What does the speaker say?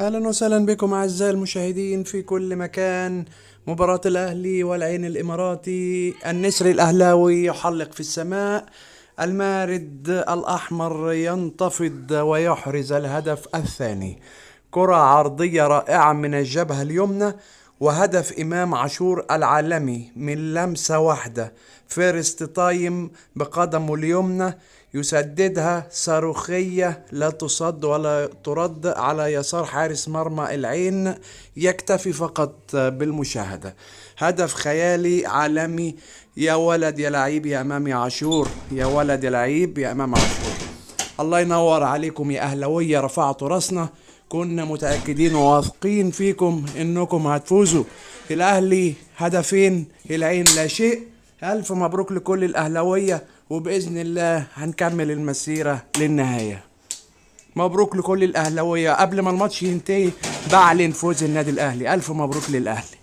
أهلا وسهلا بكم أعزائي المشاهدين في كل مكان. مباراة الأهلي والعين الإماراتي، النسر الأهلاوي يحلق في السماء، المارد الأحمر ينتفض ويحرز الهدف الثاني. كرة عرضية رائعة من الجبهة اليمنى، وهدف إمام عاشور العالمي من لمسة واحدة. فيرست تايم بقدمه اليمنى يسددها صاروخية لا تصد ولا ترد على يسار حارس مرمى العين، يكتفي فقط بالمشاهدة. هدف خيالي عالمي. يا ولد يا لعيب يا امام يا عاشور، يا ولد يا لعيب يا امام عاشور. الله ينور عليكم يا اهلاوية، رفعتوا راسنا، كنا متأكدين وواثقين فيكم انكم هتفوزوا. الاهلي هدفين، العين لا شيء. الف مبروك لكل الاهلاوية، وباذن الله هنكمل المسيرة للنهاية. مبروك لكل الاهلاوية. قبل ما الماتش ينتهي بعلن فوز النادي الاهلي، الف مبروك للاهلي.